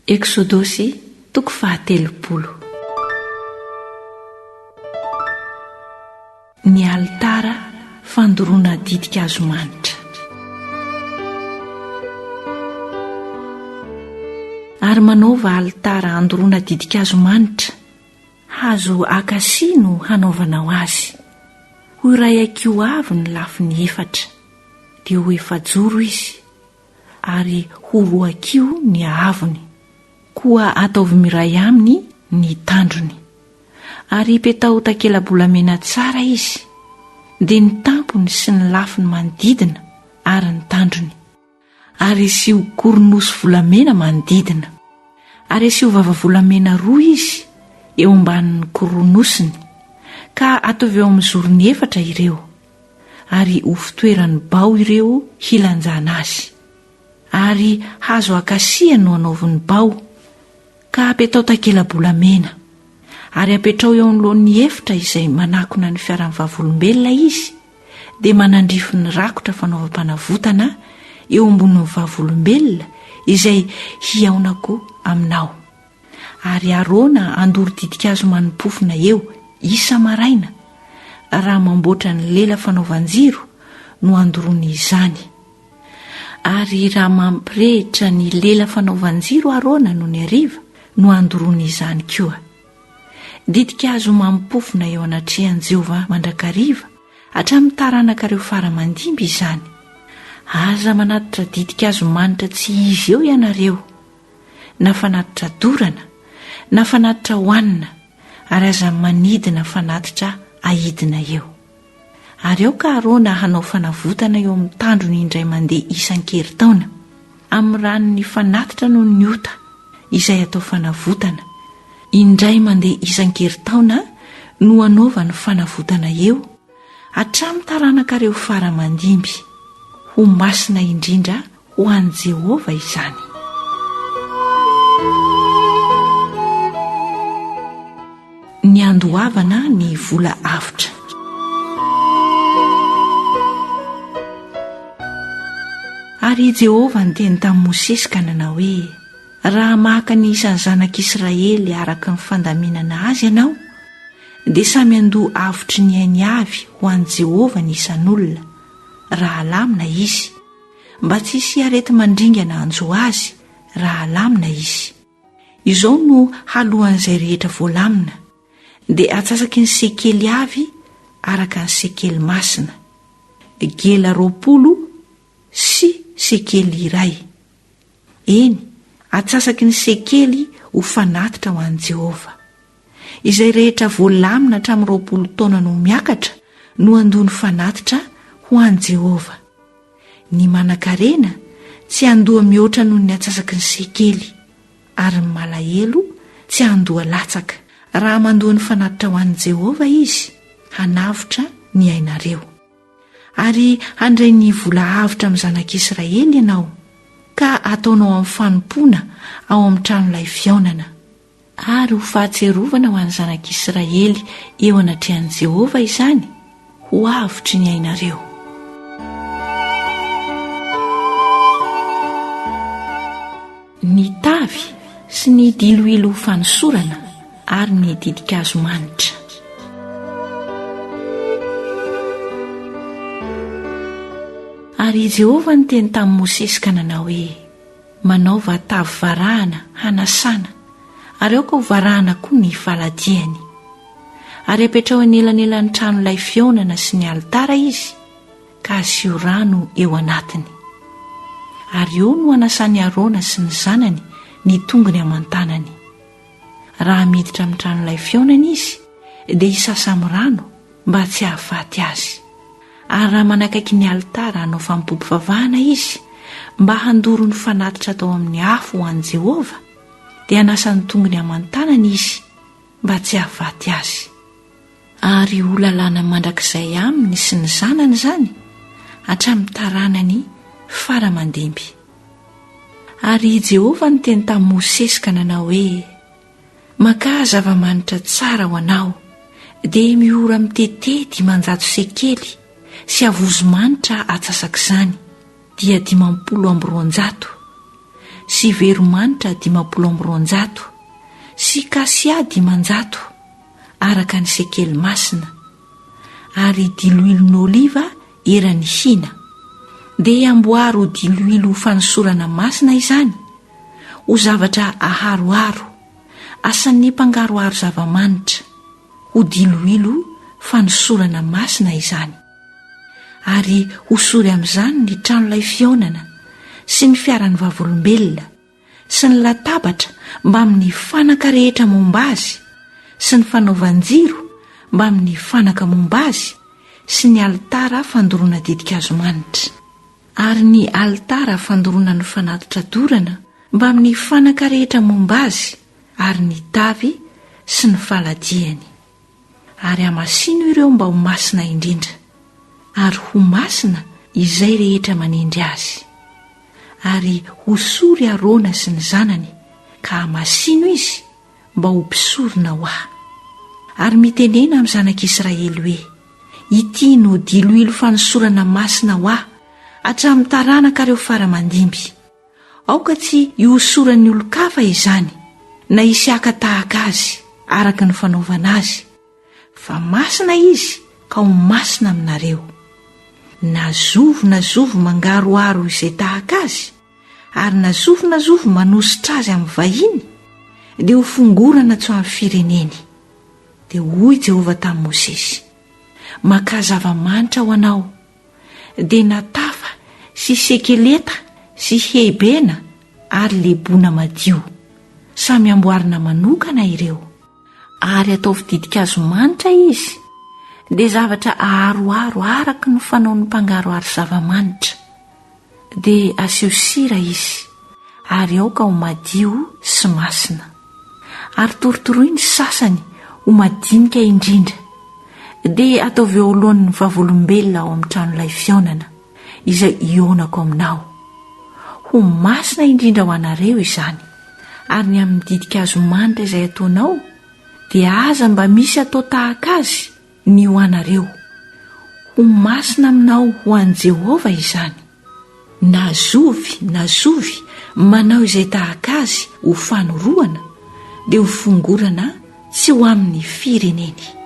Eksodosy toko 30. Ny alitara fandoroana didika hazomanitra. Ary manaova alitara andoroana didika hazomanitra, hazo akasia no hanaovanao azy. Ho iray akiho avy ny lafiny 4, dia ho efajoro izy, ary ho 2 akiho ny ahavony. Koa ataovy miray aminy ny tandrony, ary ipetao takela-bolamena tsara izy, dia ny tampony sy ny lafiny manodidina ary ny tandrony, ary asiho koronosy volamena manodidina, ary asiho vava-volamena 2 izy eo ambanin'ny koronosiny, ka ataovy eo amin'ny zorony 4 ireo, ary ho fitoeran'ny bao ireo hilanjana azy. Ary hazo akasia no anaoviny bao, ka apetao takela-bolamena, ary apetrao eo anoloan'ny 4 izay manakona ny fiaran'ny vavolombelona izy, dia manandrify ny rakotra fanaovam-panavotana eo ambonin'ny vavolombelona izay hiaonako aminao. Ary Arona andoro didika hazo manimpofona eo isa maraina, raha mamboatra ny lela fanaovan-jiro no andorony izany. Ary raha mampirehitra ny lela fanaovan-jiro Arona no ny hariva no andorony izany koa. Didika hazo mampofona eo anatrehan'i Jehovah mandrakariva hatramin'ny taranakareo faramandimby izany. Aza manatitra didika hazo manitra tsy izy eo ianareo, na fanatitra dorana, na fanatitra hoanina, ary aza manidina fanatitra ahidina eo. Ary eo ka Arona hanao fanavotana eo amin'ny tandrony indray mandeha isan-keritaona, amin'ny ranony fanatitra noho ny ota izay atao fanavotana. Indray mandeha isan-keritaona no anaovany fanavotana eo hatramin'ny taranakareo faramandimby. Ho masina indrindra ho an'i Jehovah izany. Ny andohavana ny vola avotra. Ary Jehovah niteny tamin'i Mosesy ka nanao hoe, raha maka ny isan'ny zanak'Israely araka ny fandaminana azy ianao, dia samy andoha avotry ny ainy avy ho an'i Jehovah ny isan'olona, raha lamina izy, mba tsy hisy arety mandringana anjo azy raha lamina izy. Izao no halohan'izay rehetra voalamina, dia atsasaky ny sekely avy araka ny sekely masina, gela 20 sy sekely iray. Eny, atsasaky ny sekely ho fanatitra ho an'i Jehovah. Izay rehetra voalamina hatramin'ny 20 taona no miakatra no andony fanatitra ho an'i Jehovah. Ny manan-karena tsy andoha mihoatra noho ny atsasaky ny sekely, ary ny malahelo tsy andoha latsaka. Raha mandoha ny fanatitra ho an'i Jehovah izy, hanavotra ny ainareo. Ary handray ny vola avotra amin'ny zanak'Israely ianao, ka ataonao amin'ny fanompoana ao amin'ny tranon'ilay fiaonana. Ary ho fahatserovana ho an'ny zanak'Israely eo anatrehan'i Jehovah izany, ho avotry ny ainareo. Ny tavy sy ny diloilo fanosorana ary ny didika hazo manitra. Ary Jehovah niteny tamin'i Mosesy ka nanao hoe, manaova tavy varahana hanasana, ary aoka ho varahana koa ny faladiany. Ary apetrao anelanelan'ny tranon'ilay fiaonana sy ny alitara izy, ka asio rano eo anatiny. Ary eo no hanasany Arona sy ny zanany ny tongony aman-tanany. Raha miditra amin'ny tranon'ilay fiaonana izy, dia hisasa amin'ny rano mba tsy hahafaty azy. Ary raha manakaiky ny alitara hanao fampompivavahana izy, mba handoro ny fanatitra atao amin'ny afo ho an'i Jehovah, dia hanasa ny tongony aman-tanany izy mba tsy hahafaty azy. Ary ho lalàna mandrakizay aminy sy ny zanany izany hatramin'ny taranany faramandimby. Ary Jehovah niteny tamin'i Mosesy ka nanao hoe, maka zava-manitra tsara ho anao, dia miora mitetety 500 sekely sy avozo manitra atsasak'izany, dia 200. sy veromanitra 500 sy kasia 500 araka ny sekely masina, ary diloilon'oliva erany hina. Dia amboary ho diloilo fanosorana masina izany, ho zavatra aharoaro, asan'ny mpangaroaro zava-manitra, ho diloilo fanosorana masina izany. Ary hosory amin'izany ny tranolay fionana sy ny fiaran'ny vavolombelona sy ny latabatra mba amin'ny fanaka rehetra momba azy, sy ny fanaovan-jiro mba amin'ny fanaka momba azy, sy ny alitara fandoroana didikazo manitra, ary ny alitara fandoroana ny fanatotra dorana mba amin'ny fanaka rehetra momba azy, ary ny tavy sy ny faladiany. Ary amasino ireo mba ho masina indrindra, ary ho masina izay rehetra manindry azy. Ary hosory Arona sy ny zanany, ka amasino izy mba ho mpisorona ho ahy. Ary mitenena amin'ny zanak'Israely hoe, ity no diloilo fanosorana masina ho ahy hatramin'ny taranaka reo faramandimby. Aoka tsy iosoran'ny olo-kafa izany, na isy aka tahaka azy araka ny fanaovana azy, fa masina izy ka ho masina aminareo. Na zovo mangaroaro izay tahaka azy, ary na zovo manositra azy amin'ny vahiny, dia ho fongorana tsy ho amin'ny fireneny. Dia hoy Jehovah tamin'i Mosesy, maka zava-manitra ho anao, dia natafa sy sekeleta sy hebena ary lebona madio, samy amboarina manokana ireo. Ary atao fididikazo manitra izy, dia zavatra aharoaro araka ny fanaon'ny mpangaroaro zava-manitra. Dia aseho sira izy, ary aoka ho madio sy masina. Ary torotoroiny sasany ho madinika indrindra, dia ataovy eo alohan'ny vavolombelona ao amin'ny tranolay fionana izay ionako aminao. Ho masina indrindra ho anareo izany. Ary ny amin'ny didikazo manitra izay ataonao, dia aza mba misy atao tahaka azy ny ho anareo. Ho masina aminao ho an'i Jehovah izany. Na zovy manao izay tahaka azy ho fanoroana, dia ho fongorana tsy ho amin'ny fireneny.